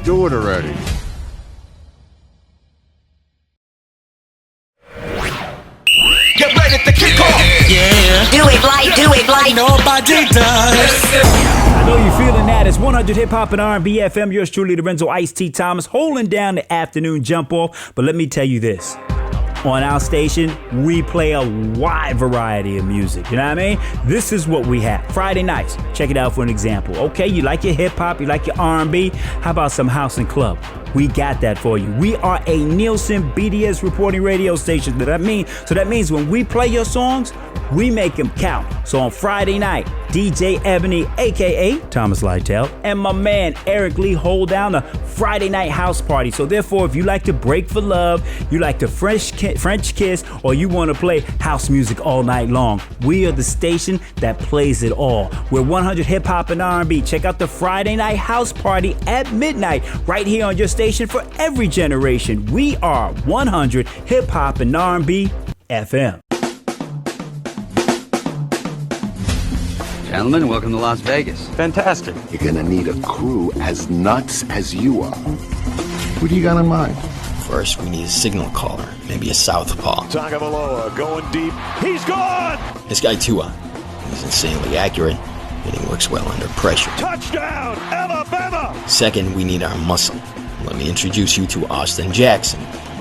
Do it already. Get ready to kick off. Yeah. Do it like Nobody does. I know you're feeling that. It's 100 Hip Hop and R&B FM. Yours truly, Lorenzo Ice-T Thomas, holding down the afternoon jump off. But let me tell you this. On our station, we play a wide variety of music. You know what I mean? This is what we have. Friday nights. Check it out for an example. Okay, you like your hip hop, you like your R&B. How about some house and club? We got that for you. We are a Nielsen BDS reporting radio station. So that means when we play your songs, we make them count. So on Friday night, DJ Ebony, aka Thomas Lytell, and my man Eric Lee hold down a Friday night house party. So therefore, if you like to break for love, you like to French kiss, or you want to play house music all night long, we are the station that plays it all. We're 100 Hip Hop and R&B. Check out the Friday night house party at midnight right here on your station for every generation. We are 100 Hip Hop and R&B FM. Gentlemen, welcome to Las Vegas. Fantastic. You're gonna need a crew as nuts as you are. Who do you got in mind? First, we need a signal caller, maybe a southpaw. Tagovailoa going deep. He's gone! This guy, Tua, he's insanely accurate, and he works well under pressure. Touchdown, Alabama! Second, we need our muscle. Let me introduce you to Austin Jackson.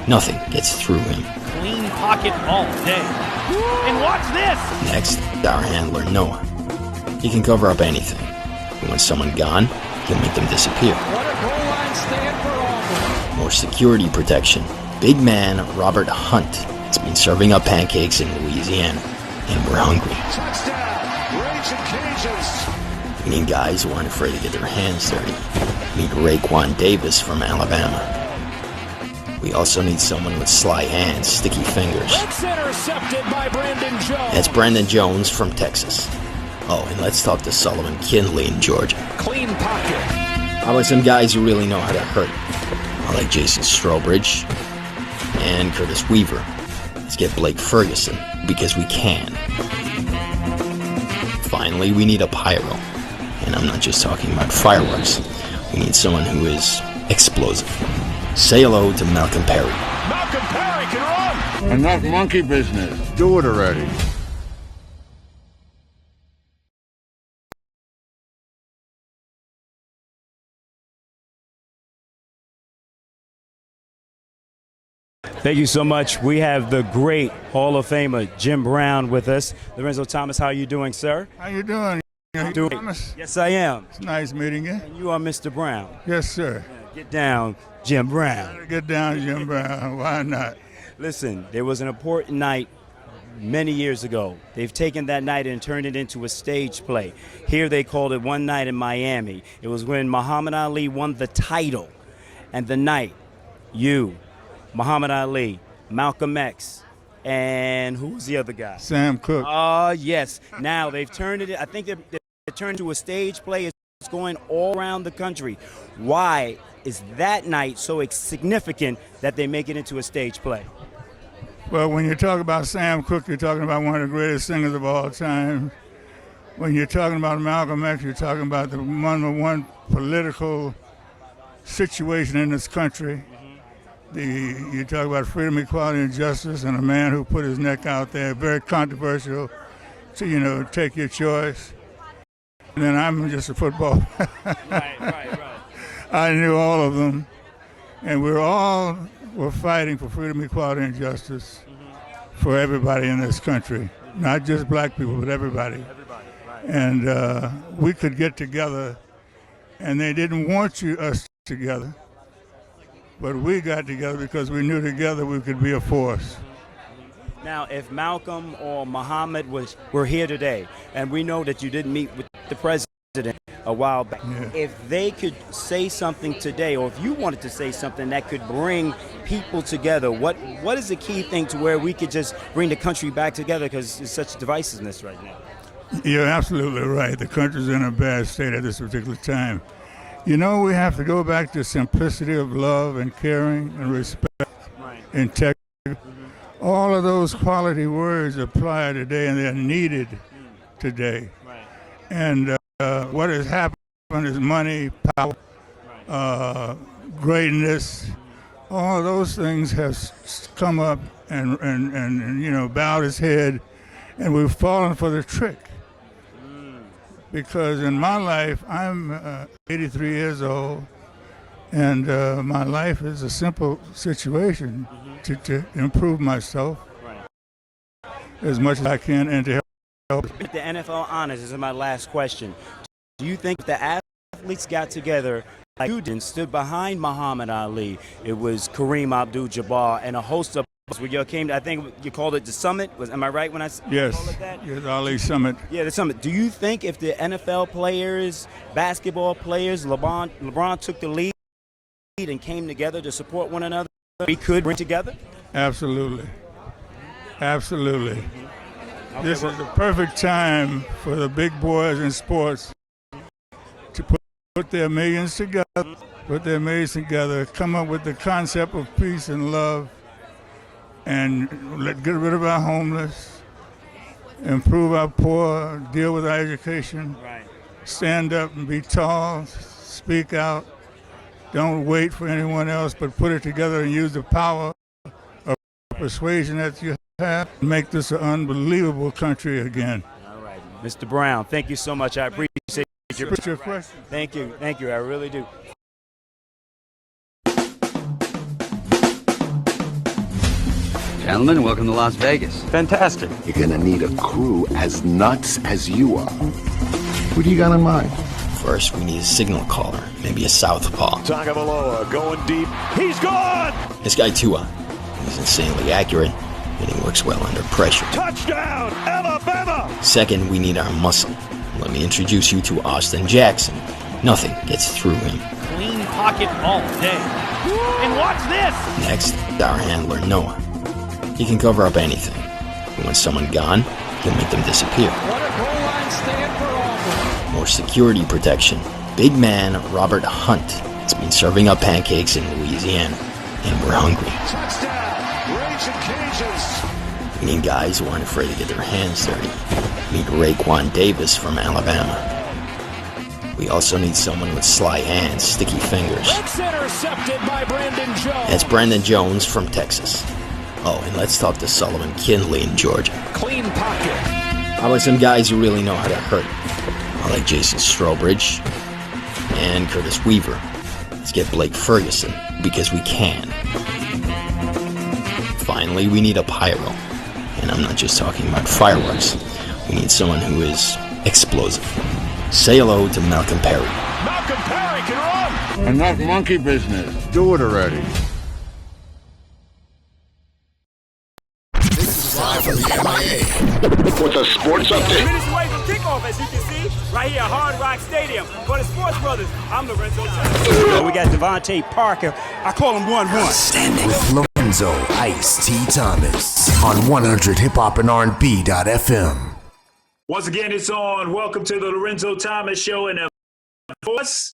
Nothing gets through him. Clean pocket all day. And watch this! Next, our handler, Noah. He can cover up anything. And when someone's gone, he'll make them disappear. What a goal line stand for Auburn. More security protection. Big man Robert Hunt has been serving up pancakes in Louisiana, and we're hungry. Touchdown, Raging Cajuns. We need guys who aren't afraid to get their hands dirty. Meet Raekwon Davis from Alabama. We also need someone with sly hands, sticky fingers. That's intercepted by Brandon Jones. That's Brandon Jones from Texas. Oh, and let's talk to Sullivan Kinley in Georgia. Clean pocket. How about some guys who really know how to hurt? I like Jason Strobridge and Curtis Weaver. Let's get Blake Ferguson, because we can. Finally, we need a pyro. And I'm not just talking about fireworks. We need someone who is explosive. Say hello to Malcolm Perry. Malcolm Perry can run! Enough monkey business. Do it already. Thank you so much. We have the great Hall of Famer Jim Brown with us. Lorenzo Thomas, how are you doing, sir? How you doing? Doing. Thomas? Yes, I am. It's nice meeting you. And you are Mr. Brown. Yes, sir. Get down, Jim Brown. Get down, Jim Brown. Why not? Listen, there was an important night many years ago. They've taken that night and turned it into a stage play. Here they called it One Night in Miami. It was when Muhammad Ali won the title. And the night, you, Muhammad Ali, Malcolm X, and who was the other guy? Sam Cooke. Yes. Now they've turned it, I think they've turned to a stage play. It's going all around the country. Why is that night so significant that they make it into a stage play? Well, when you talk about Sam Cooke, you're talking about one of the greatest singers of all time. When you're talking about Malcolm X, you're talking about the one political situation in this country. You talk about freedom, equality, and justice, and a man who put his neck out there, very controversial, to, take your choice. And then I'm just a football. Right. I knew all of them, and we're fighting for freedom, equality, and justice for everybody in this country, not just black people, but everybody. Right. And we could get together, and they didn't want us together. But we got together because we knew together we could be a force. Now, if Malcolm or Muhammad were here today, and we know that you didn't meet with the president a while back, if they could say something today, or if you wanted to say something that could bring people together, what is the key thing to where we could just bring the country back together, because there's such divisiveness right now? You're absolutely right. The country's in a bad state at this particular time. We have to go back to simplicity of love and caring and respect, integrity. All of those quality words apply today, and they're needed today. And what has happened is money, power, greatness. All those things have come up and bowed its head, and we've fallen for the trick. Because in my life, I'm 83 years old, and my life is a simple situation to improve myself as much as I can and to help. The NFL honors, this is my last question. Do you think the athletes got together like you did and stood behind Muhammad Ali? It was Kareem Abdul-Jabbar and a host of where you came to, I think you called it the Summit. Am I right when I called it that? Yes, Ali Summit. Yeah, the Summit. Do you think if the NFL players, basketball players, LeBron took the lead and came together to support one another, we could bring together? Absolutely. Absolutely. This is the perfect time for the big boys in sports to put their millions together, come up with the concept of peace and love, and get rid of our homeless, improve our poor, deal with our education, stand up and be tall, speak out, don't wait for anyone else, but put it together and use the power of persuasion that you have to make this an unbelievable country again. All right. Mr. Brown, thank you so much. I appreciate your question. Thank you, I really do. Gentlemen, welcome to Las Vegas. Fantastic. You're gonna need a crew as nuts as you are. What do you got in mind? First, we need a signal caller, maybe a southpaw. Tagovailoa going deep. He's gone! This guy Tua, he's insanely accurate, and he works well under pressure. Touchdown, Alabama! Second, we need our muscle. Let me introduce you to Austin Jackson. Nothing gets through him. Clean pocket all day. And watch this! Next, our handler Noah. He can cover up anything. But when someone gone, he'll make them disappear. What a goal line stand for Auburn. More security protection. Big man Robert Hunt has been serving up pancakes in Louisiana, and we're hungry. Touchdown, Raging Cajuns! We need guys who aren't afraid to get their hands dirty. Meet Raekwon Davis from Alabama. We also need someone with sly hands, sticky fingers. That's intercepted by Brandon Jones. That's Brandon Jones from Texas. Oh, and let's talk to Sullivan Kinley in Georgia. Clean pocket. How about some guys who really know how to hurt? I like Jason Strobridge and Curtis Weaver. Let's get Blake Ferguson, because we can. Finally, we need a pyro. And I'm not just talking about fireworks. We need someone who is explosive. Say hello to Malcolm Perry. Malcolm Perry can run! Enough monkey business. Do it already. Live from the MIA with a sports update. Minutes away from kickoff, as you can see, right here at Hard Rock Stadium. For the Sports Brothers, I'm Lorenzo Talks. We got Devontae Parker. I call him 1-1. Standing with Lorenzo Ice-T Thomas on 100hiphopandrb.fm. Once again, it's on. Welcome to the Lorenzo Thomas Show. And of course,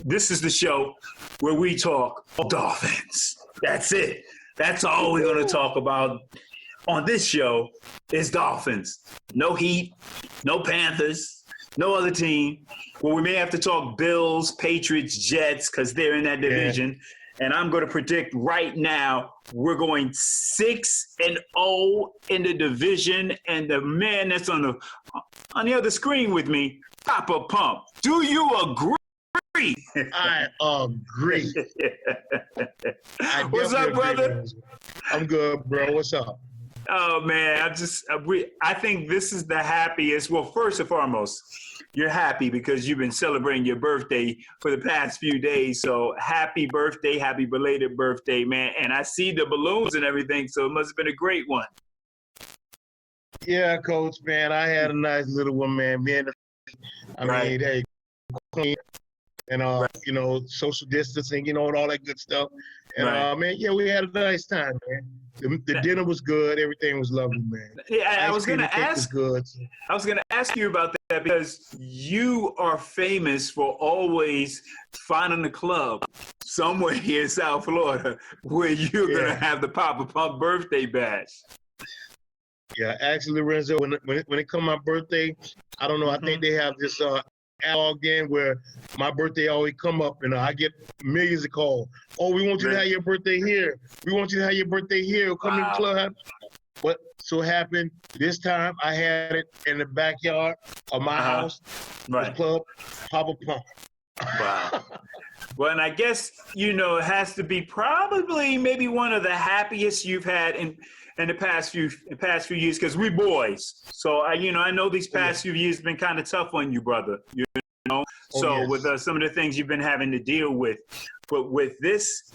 this is the show where we talk Dolphins. That's it. That's all we're going to talk about on this show is Dolphins. No Heat, no Panthers, no other team. Well, we may have to talk Bills, Patriots, Jets, because they're in that division. Yeah. And I'm going to predict right now we're going 6-0 in the division. And the man that's on the other screen with me, Papa Pump. Do you agree? I agree. What's up, brother? I'm good, bro. What's up? Oh, man, I think this is the happiest. Well, first and foremost, you're happy because you've been celebrating your birthday for the past few days. So happy birthday, happy belated birthday, man. And I see the balloons and everything, so it must have been a great one. Yeah, Coach, man, I had a nice little one, man. Mean, hey, clean and, social distancing, and all that good stuff. And, man, yeah, we had a nice time, man. The dinner was good. Everything was lovely, man. Yeah, I was going to ask you about that because you are famous for always finding a club somewhere here in South Florida where you're going to have the Papa Pump birthday bash. Yeah, actually, Lorenzo, when it comes my birthday, I don't know. I think they have this again where my birthday always come up and I get millions of calls. Oh, we want you to have your birthday here. We want you to have your birthday here. Come to the club. What so happened this time? I had it in the backyard of my house, the club, Papa Pump. Wow. Well, and I guess, it has to be probably maybe one of the happiest you've had in the past few years, because we boys. So I know these past few years have been kind of tough on you, brother. With some of the things you've been having to deal with, but with this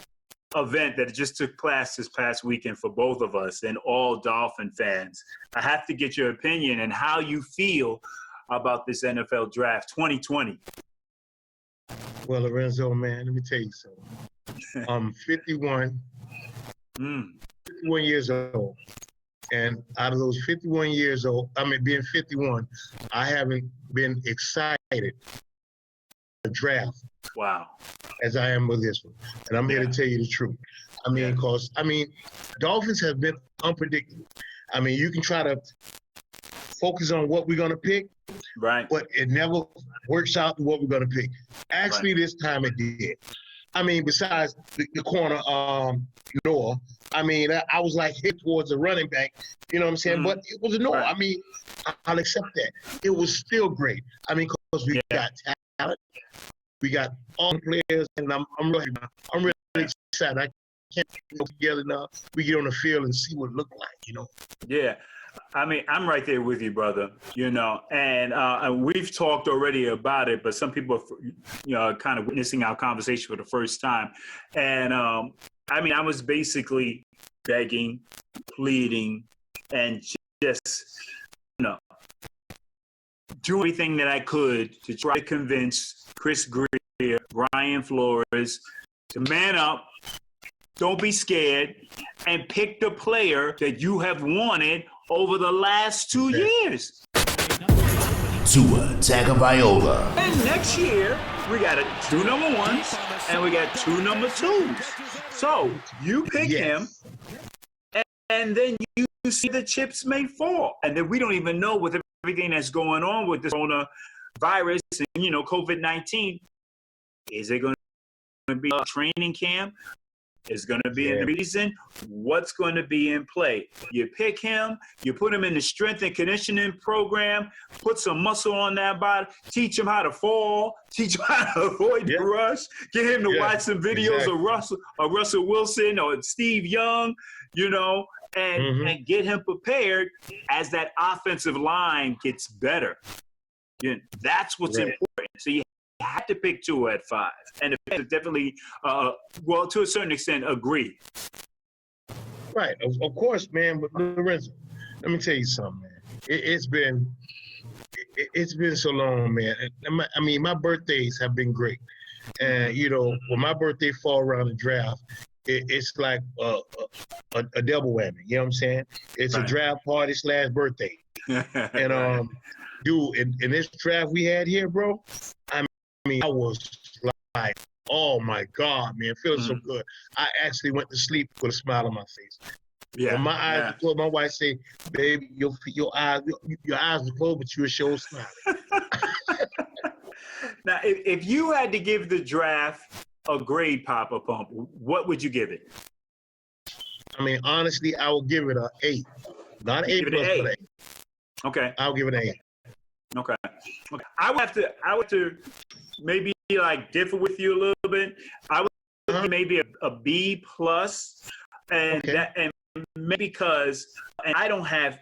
event that just took place this past weekend for both of us and all Dolphin fans, I have to get your opinion and how you feel about this NFL draft 2020. Well, Lorenzo, man, let me tell you something. I'm 51. 51 years old. And out of those 51 years old, being 51, I haven't been excited the draft. Wow. As I am with this one. And I'm here to tell you the truth. Dolphins have been unpredictable. You can try to focus on what we're going to pick, right? But it never works out to what we're going to pick. Actually, this time it did. Besides the corner, Noah, I was like hit towards the running back, you know what I'm saying? But it was a Noah. Right. I'll accept that. It was still great. Because we got talent, we got all the players, and I'm really excited. I can't get together now. We get on the field and see what it looked like, Yeah. I'm right there with you, brother, and we've talked already about it, but some people are, kind of witnessing our conversation for the first time. And, I was basically begging, pleading, and just, do everything that I could to try to convince Chris Greer, Brian Flores to man up, don't be scared, and pick the player that you have wanted over the last 2 years. Tua Tagovailoa. And next year, we got 2 number 1s and we got 2 number 2s. So you pick him, and then you see the chips may fall. And then we don't even know with everything that's going on with this coronavirus and, COVID-19, is it going to be a training camp? Is going to be in the season? What's going to be in play? You pick him, you put him in the strength and conditioning program, put some muscle on that body, teach him how to fall, teach him how to avoid the rush, get him to watch some videos of Russell Wilson or Steve Young, and get him prepared as that offensive line gets better. That's what's important. So you had to pick Tua at 5, and the fans definitely, to a certain extent, agree. Right, of course, man. But Lorenzo, let me tell you something, man. It's been so long, man. My birthdays have been great, and when my birthday fall around the draft, it's like a double whammy. You know what I'm saying? It's a draft party / birthday, and dude, in this draft we had here, bro. I was like, oh my God, man, feeling so good. I actually went to sleep with a smile on my face. Yeah. When my eyes were closed, my wife said, baby, your eyes were closed, but you were sure smiling. Now, if you had to give the draft a grade, Papa Pump, what would you give it? Honestly, I will give it an 8. Not an 8 plus, but an 8. Okay. I'll give it an 8. Okay. I would have to maybe differ with you a little bit. I would give maybe a B plus, and maybe because I don't have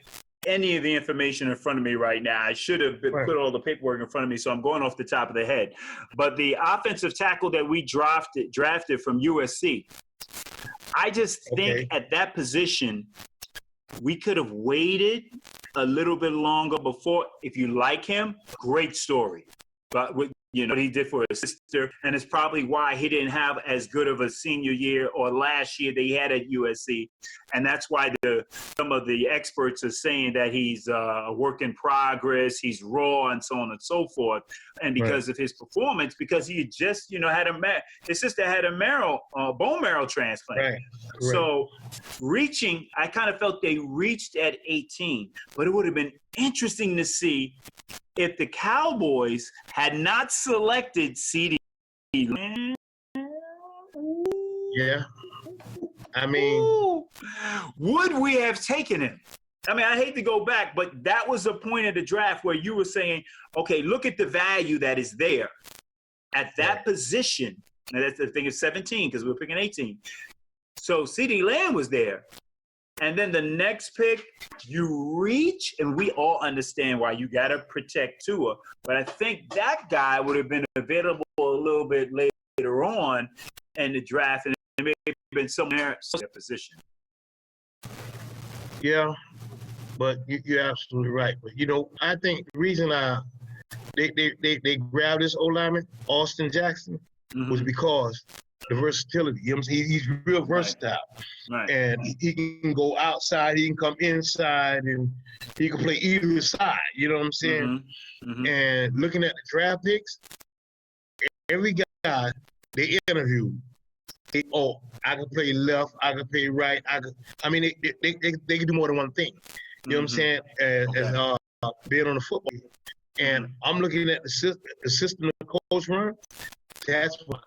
any of the information in front of me right now. I should have put all the paperwork in front of me, so I'm going off the top of the head. But the offensive tackle that we drafted from USC, I just think at that position we could have waited a little bit longer before. If you like him, great story. But what he did for his sister, and it's probably why he didn't have as good of a senior year or last year that he had at USC. And that's why some of the experts are saying that he's a work in progress, he's raw, and so on and so forth. And because of his performance, because he just, his sister had a bone marrow transplant. Right. So I kind of felt they reached at 18, but it would have been interesting to see if the Cowboys had not selected CeeDee Lamb, yeah. I mean, would we have taken him? I mean, I hate to go back, but that was a point of the draft where you were saying, okay, look at the value that is there at that position. And that's the thing is 17 because we were picking 18. So CeeDee Lamb was there. And then the next pick, you reach, and we all understand why you got to protect Tua. But I think that guy would have been available a little bit later on in the draft, and it may have been somewhere in that position. Yeah, but you're absolutely right. But, I think the reason they grabbed this O-lineman, Austin Jackson, was because the versatility. You know what I'm saying? He's real versatile. Right. And he can go outside, he can come inside, and he can play either side. You know what I'm saying? And looking at the draft picks, every guy they interviewed, I can play left, I can play right, they can do more than one thing. You know what I'm saying? As being on the football. And I'm looking at the system the coach run. That's why.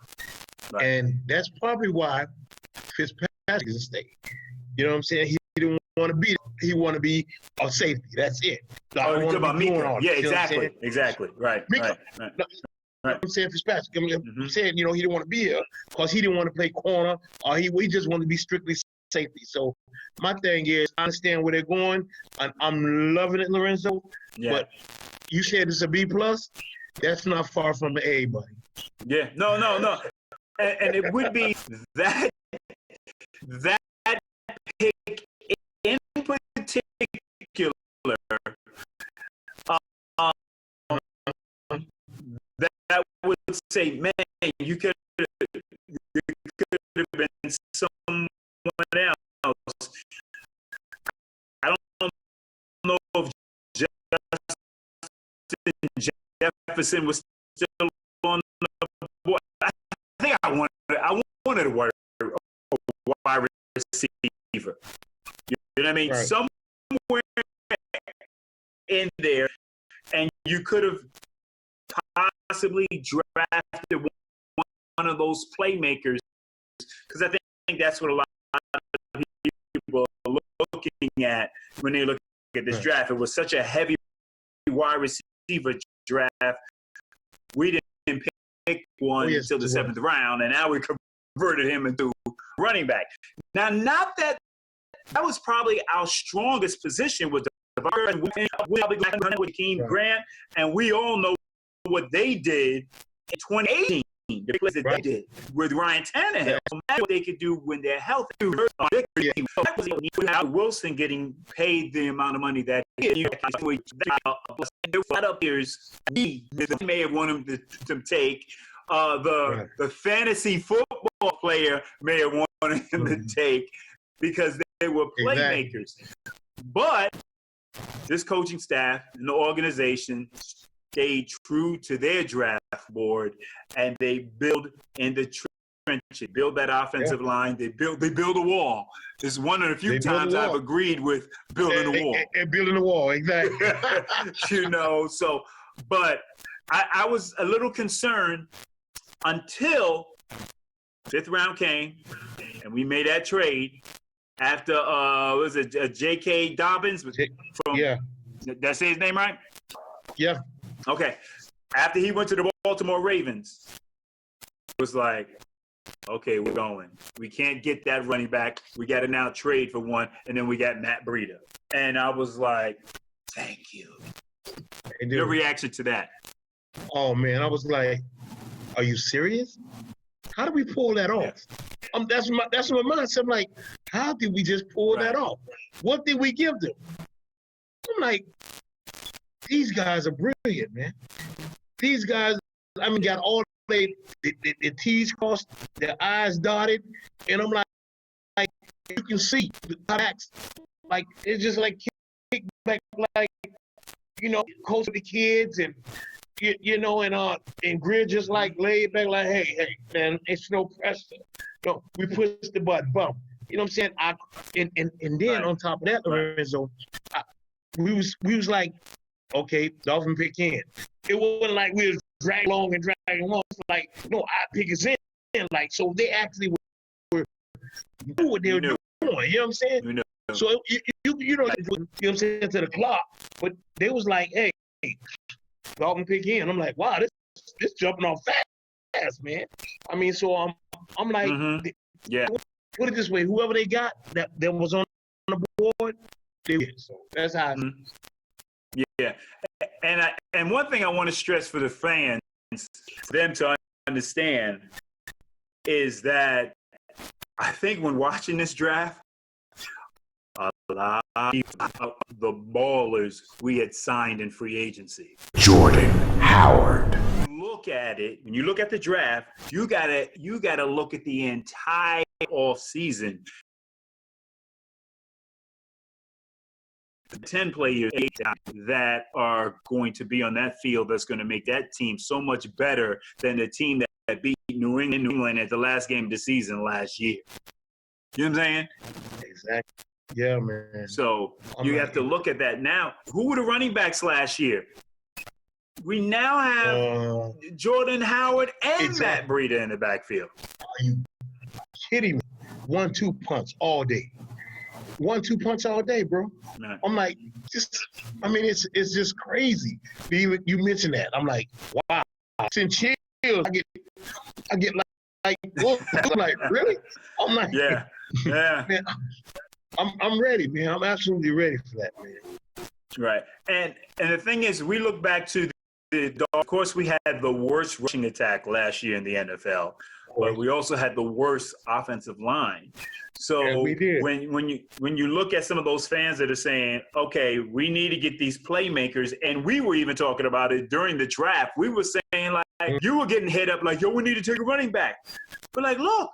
Right. And that's probably why Fitzpatrick is a stay. You know what I'm saying? He didn't want to be. He wanted to be a safety. That's it. You're talking about Mika. Yeah, exactly. Exactly. Right. Mika. Right. I'm saying Fitzpatrick. I'm saying, he didn't want to be here because he didn't want to play corner, or he just wanted to be strictly safety. So my thing is, I understand where they're going, and I'm loving it, Lorenzo. Yeah. But you said it's a B+. That's not far from the A, buddy. Yeah. No. And it would be that pick in particular that would say, man, you could have been someone else. I don't know if Justin Jefferson was still on the board. I think I wanted a wide receiver. You know what I mean? Right. Somewhere in there, and you could have possibly drafted one of those playmakers, because I think that's what a lot of people are looking at when they look at this draft. It was such a heavy wide receiver draft. We didn't pick one until the 7th round, and now we converted him into running back. Now, not that was probably our strongest position with the with Keem Grant, and we all know what they did in 2018. The plays that they did with Ryan Tannehill. What they could do when they're healthy. Without Wilson getting paid the amount of money that he did, there were other players we may have wanted to take. The fantasy football player may have wanted him to take because they were playmakers. But this coaching staff and the organization stayed true to their draft board, and they build in the trenches, build that offensive line. They build a wall. It's one of the few times I've agreed with building a wall. And building a wall, exactly. But I was a little concerned until 5th round came, and we made that trade after was it J.K. Dobbins? Did I say his name right? Yeah. Okay. After he went to the Baltimore Ravens, it was like, okay, we're going. We can't get that running back. We got to now trade for one, and then we got Matt Breida. And I was like, thank you. Your reaction to that? Oh, man, I was like, are you serious? How did we pull that off? That's my mindset. I'm like, how did we just pull that off? What did we give them? I'm like, these guys are brilliant, man. These guys, got all the T's crossed, their I's dotted, and I'm like you can see the backs, like it's just like kick back, like coach the kids, and and Greer just like laid back, like, hey, man, it's no pressure. No, we push the button, bump. You know what I'm saying? And then on top of that, Lorenzo, we was like, okay, Dolphin pick in. It wasn't like we was dragging along. It's like, no, I pick is in. Like, so they actually knew what they were doing. You know what I'm saying? You know. So you know what I'm saying, to the clock, but they was like, hey, Dolphin pick in. I'm like, wow, this jumping off fast, man. I mean, so I'm like, yeah. Put it this way: whoever they got that was on the board, they did. So that's how. Yeah, and one thing I want to stress for the fans, for them to understand, is that I think when watching this draft, a lot of the ballers we had signed in free agency. Jordan Howard. Look at it. When you look at the draft, you gotta look at the entire off season. The 10 players that are going to be on that field that's going to make that team so much better than the team that beat New England at the last game of the season last year. You know what I'm saying? Exactly. Yeah, man. So you have to look at that now. Who were the running backs last year? We now have Jordan Howard and Matt Breida in the backfield. Are you kidding me? 1-2 punch all day. 1-2 punch all day, bro. No. I'm like, it's just crazy. You mentioned that. I'm like, wow. Since chills, I get like, I'm like, really? I'm like, yeah. Man, I'm ready, man. I'm absolutely ready for that, man. Right. And the thing is, we look back to of course, we had the worst rushing attack last year in the NFL, but we also had the worst offensive line. So we did. when you look at some of those fans that are saying, okay, we need to get these playmakers, and we were even talking about it during the draft. We were saying, like, you were getting hit up like, yo, we need to take a running back. But like, look,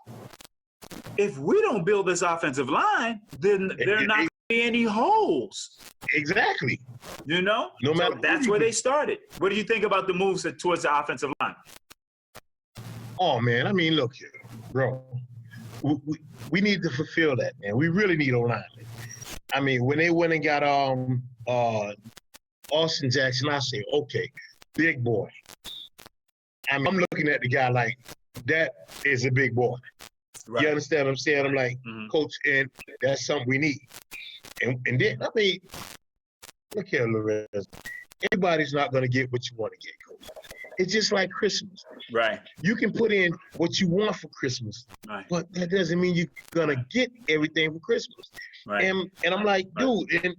if we don't build this offensive line, then there are not going to be any holes. Exactly. You know? No matter so that's where they started. What do you think about the moves towards the offensive line? Oh, man. I mean, look here, bro. We need to fulfill that, man. We really need O-line. I mean, when they went and got Austin Jackson, I say, okay, big boy. I mean, I'm looking at the guy like, that is a big boy. Right. You understand what I'm saying? I'm like, Coach, and that's something we need. And then, I mean, look here, Lorenzo. Everybody's not going to get what you want to get, Coach. It's just like Christmas. Right. You can put in what you want for Christmas, but that doesn't mean you're going to get everything for Christmas. Right. And I'm like, dude, and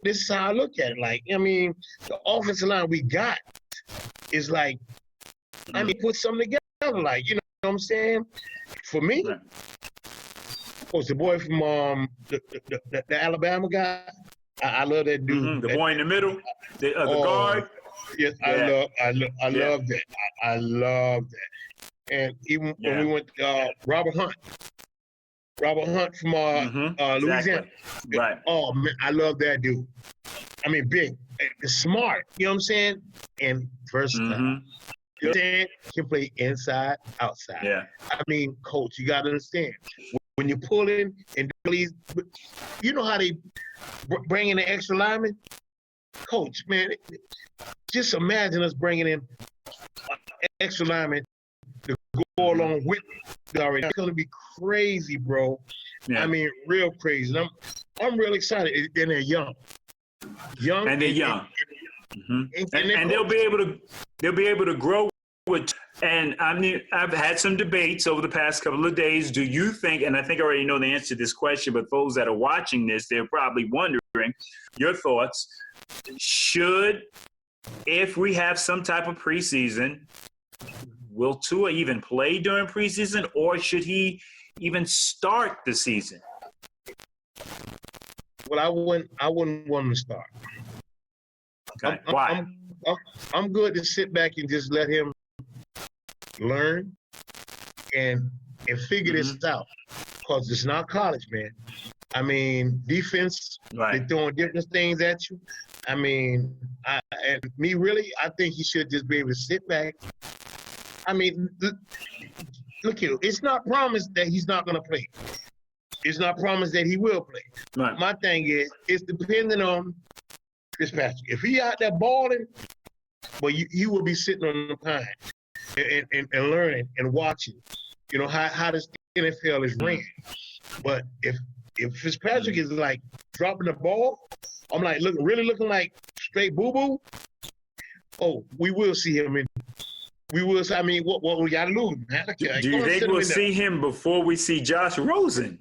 this is how I look at it. Like, I mean, the offensive line we got is like, I mean, put something together. Like, you know what I'm saying? For me, was the boy from the Alabama guy. I love that dude. The boy in the middle, the guard. Yes, yeah. I love that. I love that. And even when we went, Robert Hunt from Louisiana. Exactly. Right. Oh man, I love that dude. I mean, big, smart. You know what I'm saying? And versatile. You know what I'm saying? Can play inside, outside. Yeah. I mean, Coach, you got to understand. When you pull in and please, you know how they bring in an extra lineman? Coach, man, just imagine us bringing in an extra lineman to go along with me already. It's going to be crazy, bro. Yeah. I mean, real crazy. And I'm real excited. And they're young. And they're young. And they'll be able to grow with. And I mean, I've had some debates over the past couple of days. Do you think, and I think I already know the answer to this question, but those that are watching this, they're probably wondering your thoughts. If we have some type of preseason, will Tua even play during preseason, or should he even start the season? Well, I wouldn't want him to start. Okay. Why? I'm good to sit back and just let him learn and figure this out, because it's not college, man. I mean, defense, they're throwing different things at you. I mean, I think he should just be able to sit back. I mean, look here, it's not promised that he's not going to play. It's not promised that he will play. Right. My thing is, it's depending on Fitzpatrick. If he out there balling, well, you will be sitting on the pine and learning and watching, how this NFL is ran. But if Fitzpatrick is like dropping the ball, I'm like looking like straight boo-boo, oh, we will see him in. We will. I mean, what we got to lose, man? Do you think we'll see him before we see Josh Rosen?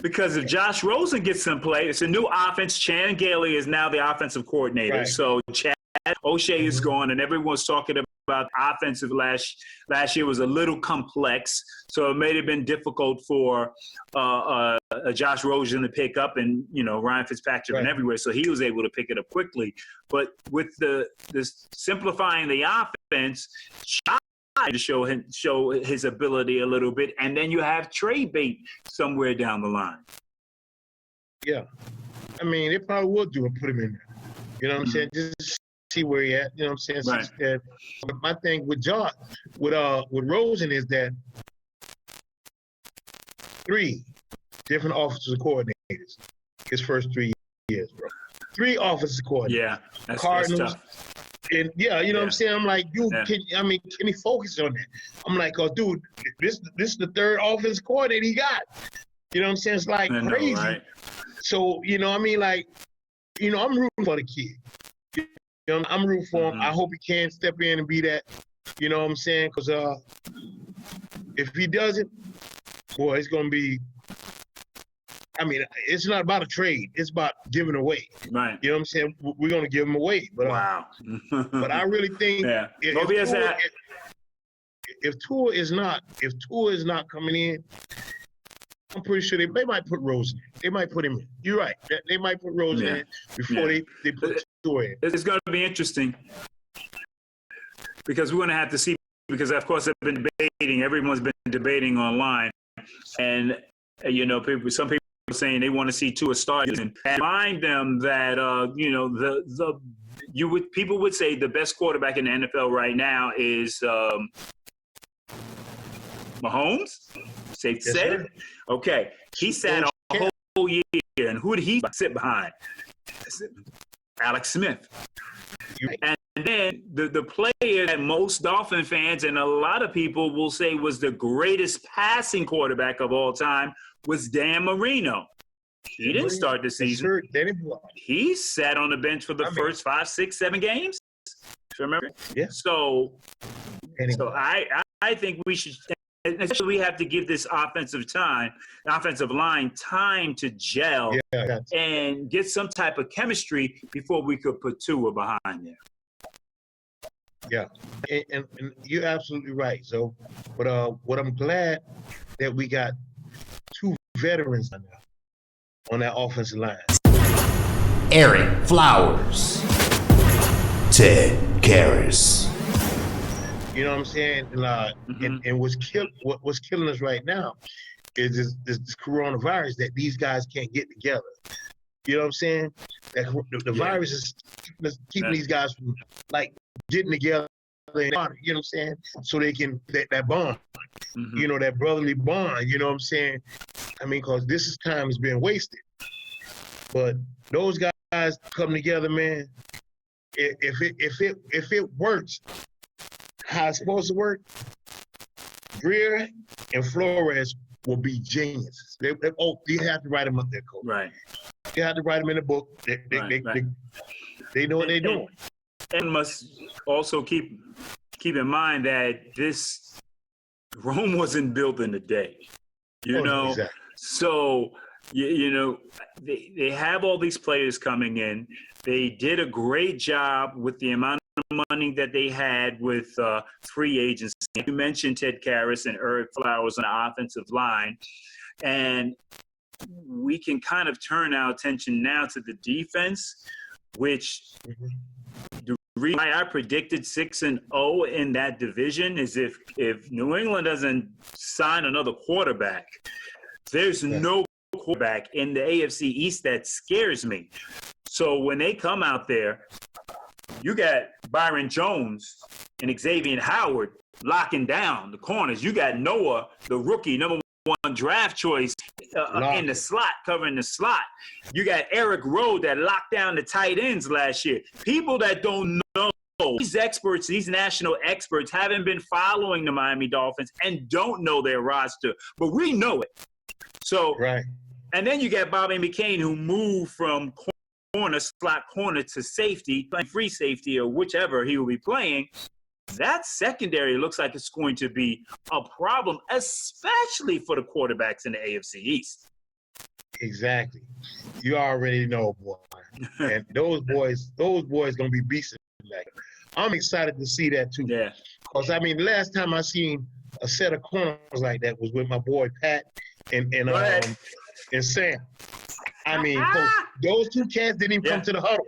Because if Josh Rosen gets some play, it's a new offense. Chan Gailey is now the offensive coordinator. Right. So Chad O'Shea is gone, and everyone's talking about offensive last year was a little complex. So it may have been difficult for Josh Rosen to pick up, and Ryan Fitzpatrick and everywhere. So he was able to pick it up quickly. But with the simplifying the offense, to show his ability a little bit, and then you have trade bait somewhere down the line. Yeah, I mean, they probably would put him in there. You know what I'm saying? Just see where he at. You know what I'm saying? Right. My thing with Rosen is that 3 different offensive coordinators his first 3 years, bro. 3 offensive coordinators. Yeah, that's Cardinals. tough. And what I'm saying? I'm like, dude, can he focus on that? I'm like, oh, dude, this is the 3rd offensive coordinator he got. You know what I'm saying? It's like crazy. Right? So, I'm rooting for the kid. I'm rooting for him. I hope he can step in and be that. You know what I'm saying? Because if he doesn't, boy, it's going to be. I mean, it's not about a trade. It's about giving away. Right. You know what I'm saying? We're going to give him away. But, wow. But I really think if Tua is not coming in, I'm pretty sure they might put Rosen in. They might put him in. You're right. They might put Rosen in before they put Tua in. It's going to be interesting because we're going to have to see, because, of course, they've been debating. Everyone's been debating online. And, some people saying they want to see Tua start, and remind them that people would say the best quarterback in the NFL right now is Mahomes. Safe to say. Okay, he sat a whole year, and who did he sit behind? Alex Smith. And then the player that most Dolphin fans and a lot of people will say was the greatest passing quarterback of all time was Dan Marino. He didn't start the season. He sat on the bench for the first 5, 6, 7 games. Remember? Yeah. So I think we should. Especially we have to give this offensive line time to gel and get some type of chemistry before we could put Tua behind there. Yeah, and you're absolutely right. So, but what I'm glad that we got 2 veterans on that offensive line. Eric Flowers, Ted Karras. You know what I'm saying? And what's killing us right now is this coronavirus that these guys can't get together. You know what I'm saying? That the virus is keeping these guys from getting together. You know what I'm saying? So they can that bond. That brotherly bond. You know what I'm saying? I mean, because this time has been wasted. But those guys come together, man. If it works how it's supposed to work, Greer and Flores will be geniuses. You have to write them up there, coach. Right. You have to write them in the book. They know what they're doing. And must also keep in mind that this Rome wasn't built in a day. Exactly. So they have all these players coming in. They did a great job with the amount of money that they had with free agency. You mentioned Ted Karras and Eric Flowers on the offensive line. And we can kind of turn our attention now to the defense, which the reason why I predicted 6-0 in that division is if New England doesn't sign another quarterback, there's no quarterback in the AFC East that scares me. So when they come out there, you got Byron Jones and Xavier Howard locking down the corners. You got Noah, the rookie, number one draft choice in the slot, covering the slot. You got Eric Rowe that locked down the tight ends last year. People that don't know, these experts, these national experts, haven't been following the Miami Dolphins and don't know their roster, but we know it. So, right. And then you got Bobby McCain, who moved from slot corner to safety, playing free safety or whichever he will be playing. That secondary looks like it's going to be a problem, especially for the quarterbacks in the AFC East. Exactly. You already know, boy. And those boys gonna be beasting. I'm excited to see that too. Yeah. Because I mean, last time I seen a set of corners like that was with my boy Pat and Sam. I mean, those two cats didn't even come to the huddle.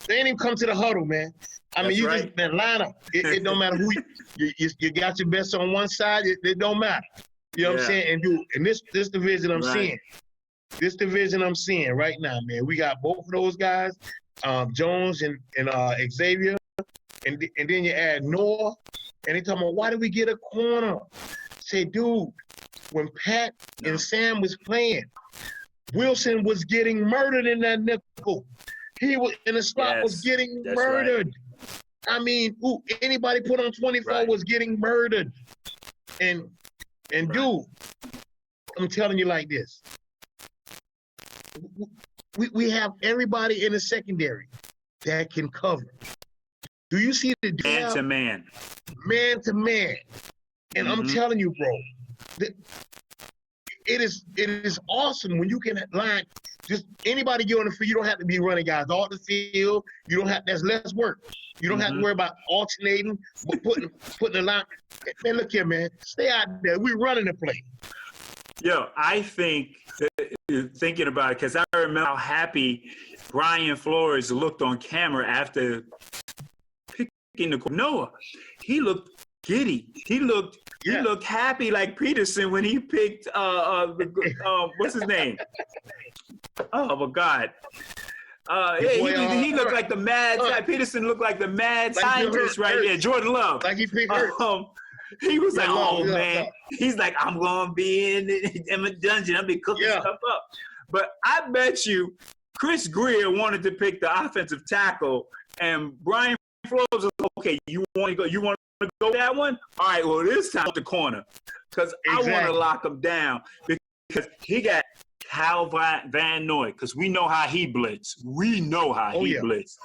They didn't even come to the huddle, man. I mean, you just line up. It don't matter who you got your best on one side. It don't matter. You know what I'm saying? And this division I'm seeing. This division I'm seeing right now, man. We got both of those guys, Jones and Xavier, and then you add Noah, and they talking about why did we get a corner? Say, dude, when Pat and Sam was playing, Wilson was getting murdered in that nickel. He was in the slot was getting murdered. Right. I mean, anybody put on 24 was getting murdered. And dude, I'm telling you like this. We have everybody in the secondary that can cover. Do you see the man to man? Man to man. And I'm telling you, bro, it is awesome when you can line just anybody get on the field. You don't have to be running guys off the field. You don't have that's less work. You don't have to worry about alternating, but putting the line. Man, look here, man. Stay out there. We're running the play. Yo, I think thinking about it because I remember how happy Brian Flores looked on camera after picking the Noah. He looked giddy. He looked happy like Peterson when he picked what's his name? Oh my God. He looked like the mad Peterson looked like the mad scientist right there. Jordan Love. Like he picked he was like, man. He's like, I'm gonna be in the dungeon. I'll be cooking stuff up. But I bet you Chris Greer wanted to pick the offensive tackle, and Brian Flores was okay. You want to go that one? All right. Well, this time the corner because I want to lock him down because he got Cal Van Noy because we know how he blitz. We know how he blitz.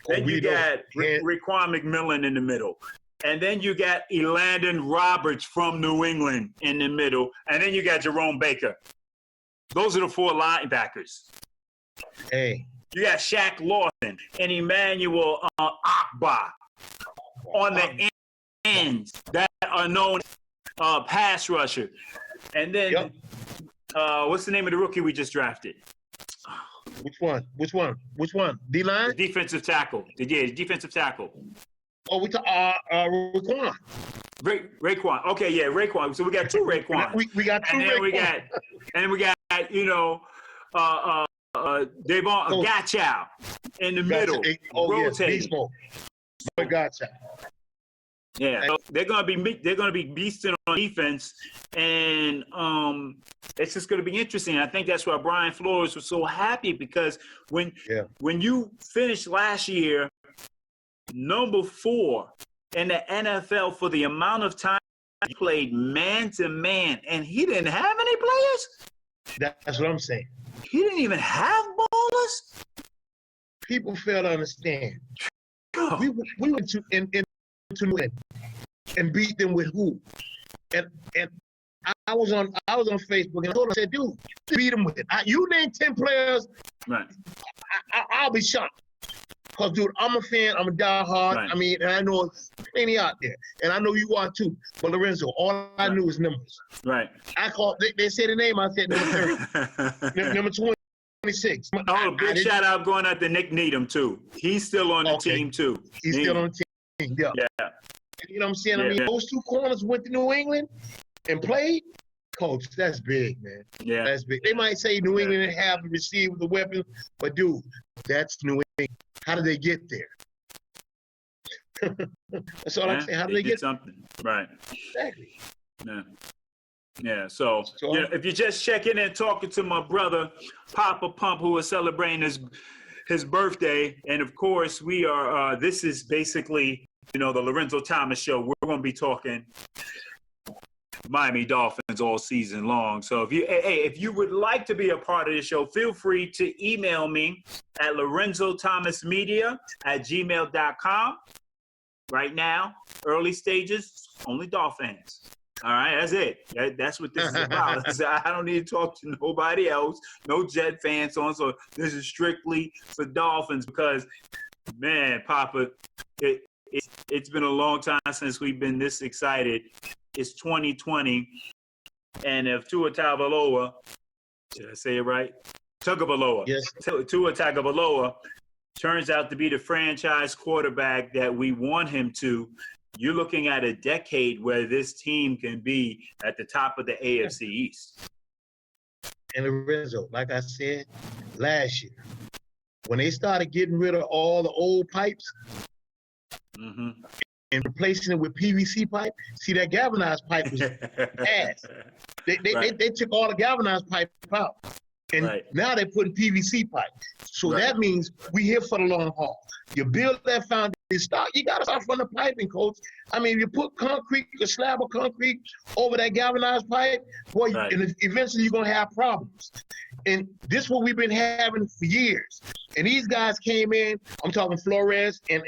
Then you got Raekwon McMillan in the middle. And then you got Elandon Roberts from New England in the middle. And then you got Jerome Baker. Those are the four linebackers. Hey. You got Shaq Lawson and Emmanuel Akbar on the ends that are known pass rusher. And then what's the name of the rookie we just drafted? Which one? D-line? Defensive tackle. Defensive tackle. Oh, we talk Raekwon. Raekwon. Okay, yeah, Raekwon. So we got two Raekwon. we got two. And then we got Devon Gatchow in the middle. Rotating. Gatchow. Yeah, so they're gonna be beasting on defense, and it's just gonna be interesting. I think that's why Brian Flores was so happy because when you finished last year number 4 in the NFL for the amount of time he played man to man, and he didn't have any players. That's what I'm saying. He didn't even have ballers. People fail to understand. We went to New England and beat them with who? And I was on Facebook and I told him, I said, dude, beat them with it. You name 10 players, right? I'll be shocked. Because, dude, I'm a fan. I'm a diehard. Right. I mean, and I know plenty out there. And I know you are, too. But, Lorenzo, all I knew is numbers. Right. I called – they said the name. I said number 30. Number 26. Oh, big shout-out going out to Nick Needham, too. He's still on the team, too. He's still on the team, yeah. You know what I'm saying? I mean, those two corners went to New England and played. Coach, that's big, man. Yeah. That's big. They might say New England didn't have to receive the weapons, but, dude, that's New England. How did they get there? That's all I'm saying. How did they get something? Right. Exactly. Yeah. Yeah, so you know, if you're just checking in, talking to my brother, Papa Pump, who is celebrating his birthday, and of course we are. This is basically, you know, the Lorenzo Thomas Show. We're going to be talking Miami Dolphins all season long. So if you would like to be a part of the show, feel free to email me at lorenzothomasmedia@gmail.com. Right now, early stages, only Dolphins. All right, that's it. That's what this is about. I don't need to talk to nobody else, no Jet fans on. So this is strictly for Dolphins because, man, Papa, it's been a long time since we've been this excited. It's 2020, and if Tua Tagovailoa, did I say it right? Tagovailoa. Yes. Tua Tagovailoa turns out to be the franchise quarterback that we want him to. You're looking at a decade where this team can be at the top of the AFC East. And Lorenzo, like I said last year, when they started getting rid of all the old pipes and replacing it with PVC pipe, see that galvanized pipe was ass. They took all the galvanized pipe out. And now they're putting PVC pipe. So that means we here for the long haul. You build that foundation, you got to start from the piping, coach. I mean, you put concrete, a slab of concrete over that galvanized pipe, boy, and eventually you're going to have problems. And this is what we've been having for years. And these guys came in, I'm talking Flores and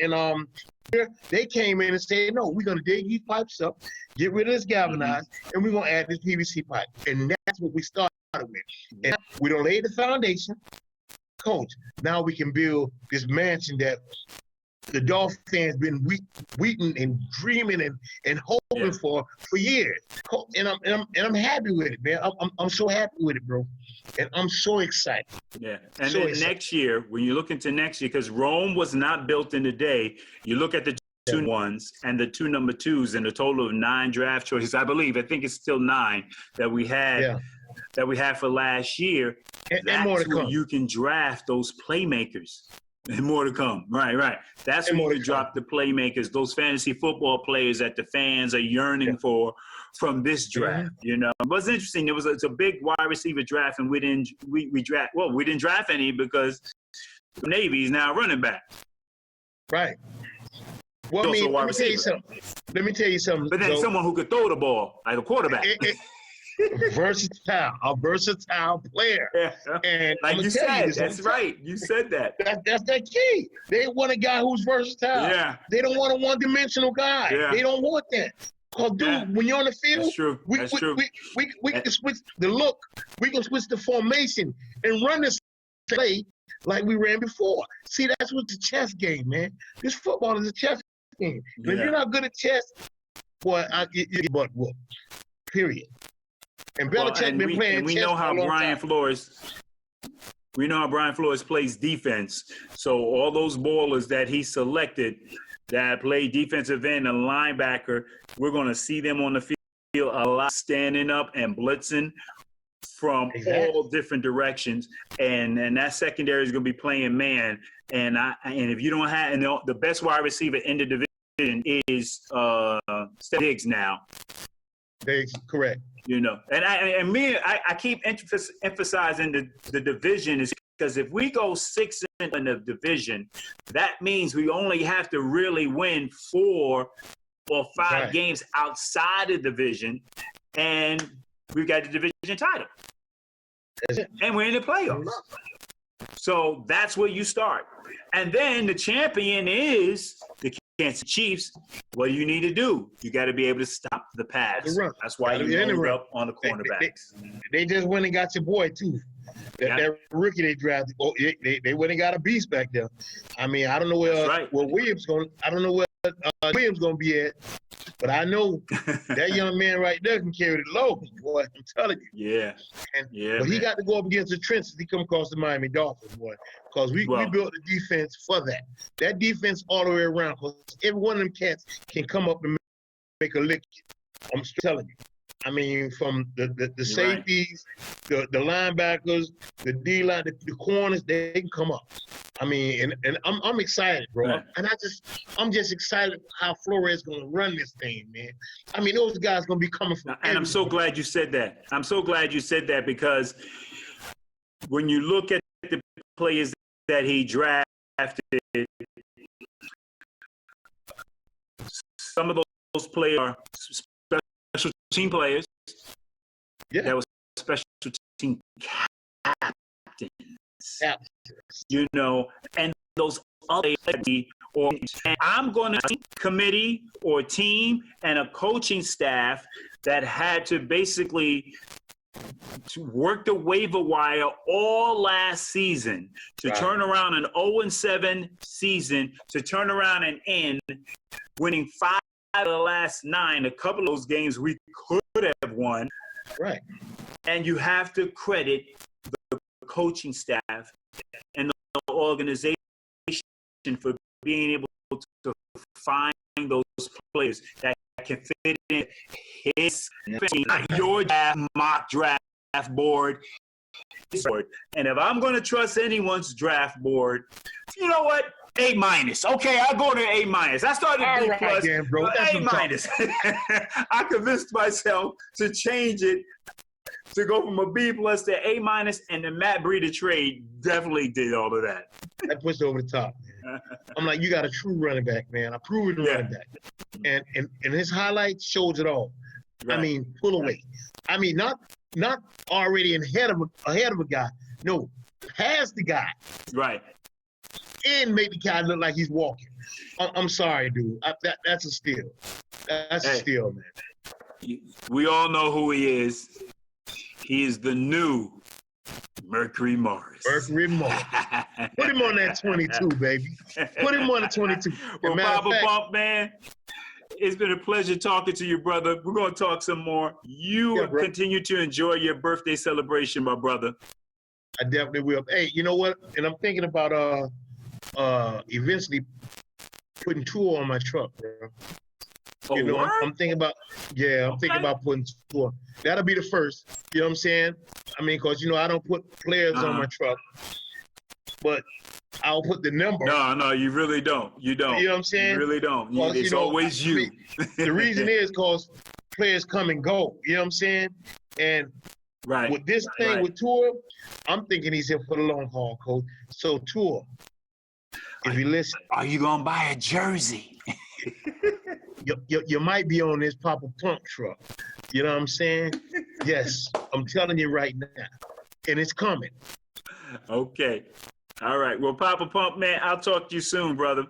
they came in and said, no, we're going to dig these pipes up, get rid of this galvanized, and we're going to add this PVC pipe. And that's what we started with. And we don't lay the foundation, coach. Now we can build this mansion that the Dolphins fans been waiting and dreaming and hoping for years. And I'm happy with it, man. I'm so happy with it, bro. And I'm so excited. Yeah. And so then next year, when you look into next year, because Rome was not built in a day, you look at the two ones and the two number twos and a total of 9 draft choices. I think it's still 9 that we had for last year. And more to come. You can draft those playmakers. And more to come. Right. That's when you can drop the playmakers, those fantasy football players that the fans are yearning for from this draft. You know, it was interesting. It's a big wide receiver draft, and we didn't draft any because the Navy's now running back. Right. Well, let me tell you something. But then someone who could throw the ball, like a quarterback. A versatile player. And like you said, that's right. You said that. That's the key. They want a guy who's versatile. Yeah. They don't want a one-dimensional guy. Yeah. They don't want that. Because, dude, when you're on the field, we can switch the look. We can switch the formation and run this play like we ran before. See, that's what the chess game, man. This football is a chess game. Yeah. If you're not good at chess, boy, you get butt whooped. Period. And Belichick been playing chess. We know how Brian Flores plays defense. So all those ballers that he selected that play defensive end and linebacker, we're going to see them on the field a lot, standing up and blitzing from all different directions. And that secondary is going to be playing man. And if you don't have, and the best wide receiver in the division is Diggs now. Diggs, correct. You know, and I keep emphasizing the division is because if we go 6 in the division, that means we only have to really win 4 or 5 games outside the division, and we've got the division title. And we're in the playoffs. So that's where you start. And then the champion is the Kansas Chiefs. What do you need to do? You got to be able to stop the pass. That's why you load up on the cornerbacks. They just went and got your boy, too. That rookie they drafted. Oh, they went and got a beast back there. I mean, I don't know where Williams going to be at, but I know that young man right there can carry the load, boy. I'm telling you. Yeah. But he got to go up against the trenches. He come across the Miami Dolphins, boy, because we built the defense for that. That defense all the way around, because every one of them cats can come up and make a lick. I'm telling you. I mean, from the safeties, the linebackers, the D-line, the corners, they can come up. I mean, and I'm excited, bro. Right. And I'm just excited how Flores gonna run this thing, man. I mean, those guys gonna be coming from. And I'm so glad you said that. I'm so glad you said that, because when you look at the players that he drafted, some of those players are special team players. Yeah. That was special team captains. Yeah. You know, and those other or and I'm going to see a committee or team and a coaching staff that had to basically to work the waiver wire all last season to turn around an 0-7 season, to turn around and end winning 5 out of the last 9. A couple of those games we could have won. Right. And you have to credit the coaching staff and the organization for being able to find those players that can fit in his your mock draft board. And if I'm going to trust anyone's draft board, you know what? A-. Okay, I'll go to A-. I started B+, right, then, bro. A-. I convinced myself to change it to go from a B+ to A-, and the Matt Breida trade definitely did all of that. I pushed over the top, man. I'm like, you got a true running back, man. A proven running back. And his highlights shows it all. Right. I mean, pull away. I mean, not already ahead of a guy. No, past the guy. Right. And make the guy look like he's walking. I'm sorry, dude. That's a steal. That's a steal, man. We all know who he is. He is the new Mercury Morris. Mercury Morris. Put him on that 22, baby. Put him on the 22. Well, Papa Pump, man, it's been a pleasure talking to you, brother. We're going to talk some more. You continue to enjoy your birthday celebration, my brother. I definitely will. Hey, you know what? And I'm thinking about eventually putting tour on my truck, bro. You know, I'm thinking about, about putting tour. That'll be the first. You know what I'm saying? I mean, because, you know, I don't put players on my truck, but I'll put the number. No, you really don't. You don't. You know what I'm saying? You really don't. It's always you. The reason is because players come and go. You know what I'm saying? And with this thing with Tour, I'm thinking he's here for the long haul, Coach. So, Tour, if you listen. Are you going to buy a jersey? You might be on this Papa Pump truck. You know what I'm saying? Yes, I'm telling you right now. And it's coming. Okay. All right. Well, Papa Pump, man, I'll talk to you soon, brother.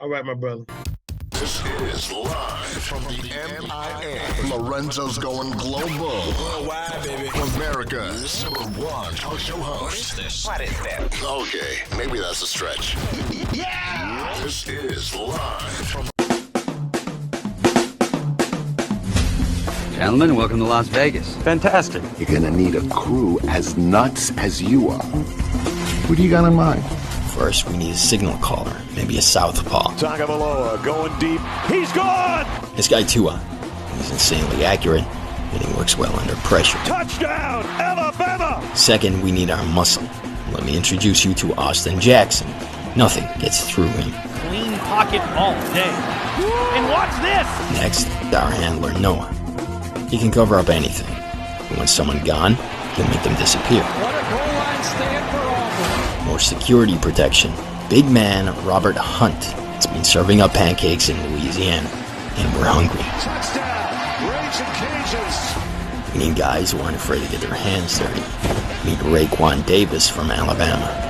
All right, my brother. This is live from the MIA. Lorenzo's going global. Worldwide, baby. America's #1 talk show host. What is that? Okay, maybe that's a stretch. Yeah! This is live from... Gentlemen, welcome to Las Vegas. Fantastic. You're gonna need a crew as nuts as you are. What do you got in mind? First, we need a signal caller, maybe a southpaw. Tagovailoa going deep. He's gone! This guy, Tua, he's insanely accurate, and he works well under pressure. Touchdown, Alabama! Second, we need our muscle. Let me introduce you to Austin Jackson. Nothing gets through him. Clean pocket all day. And watch this! Next, our handler, Noah. He can cover up anything. And when someone gone, he'll make them disappear. What a goal line stand for Auburn. More security protection. Big man Robert Hunt has been serving up pancakes in Louisiana, and we're hungry. Touchdown, Raging Cajuns. We need guys who aren't afraid to get their hands dirty. Meet Raekwon Davis from Alabama.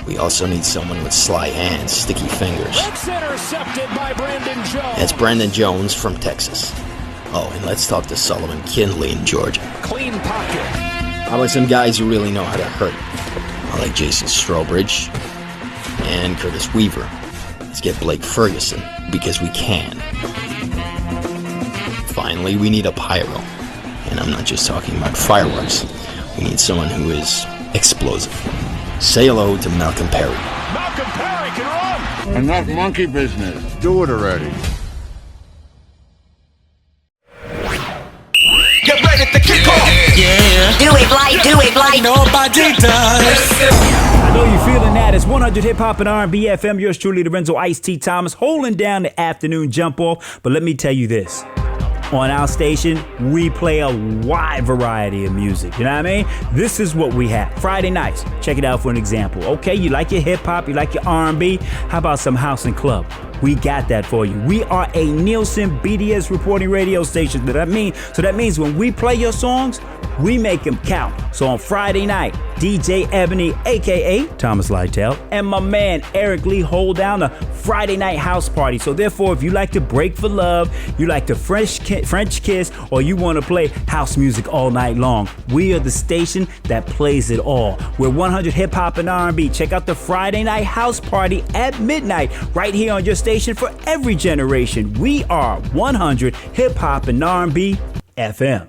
We also need someone with sly hands, sticky fingers. That's intercepted by Brandon Jones. That's Brandon Jones from Texas. Oh, and let's talk to Sullivan Kinley in Georgia. Clean pocket. How about some guys who really know how to hurt? I like Jason Strobridge and Curtis Weaver. Let's get Blake Ferguson, because we can. Finally, we need a pyro. And I'm not just talking about fireworks. We need someone who is explosive. Say hello to Malcolm Perry. Malcolm Perry can run! Enough monkey business. Do it already. Get ready to kick off! Yeah. like nobody does. I know you're feeling that. It's 100 Hip Hop and R&B FM. Yours truly, Lorenzo Ice-T Thomas, holding down the afternoon jump off. But let me tell you this. On our station, we play a wide variety of music. You know what I mean? This is what we have. Friday nights. Check it out for an example. Okay, you like your hip hop, you like your R&B. How about some house and club? We got that for you. We are a Nielsen BDS reporting radio station. So that means when we play your songs, we make them count. So on Friday night, DJ Ebony, aka Thomas Lytell, and my man Eric Lee hold down a Friday night house party. So therefore, if you like to break for love, you like to French kiss, or you want to play house music all night long, we are the station that plays it all. We're 100 Hip Hop and R&B. Check out the Friday night house party at midnight right here on your station for every generation. We are 100 Hip Hop and R&B FM.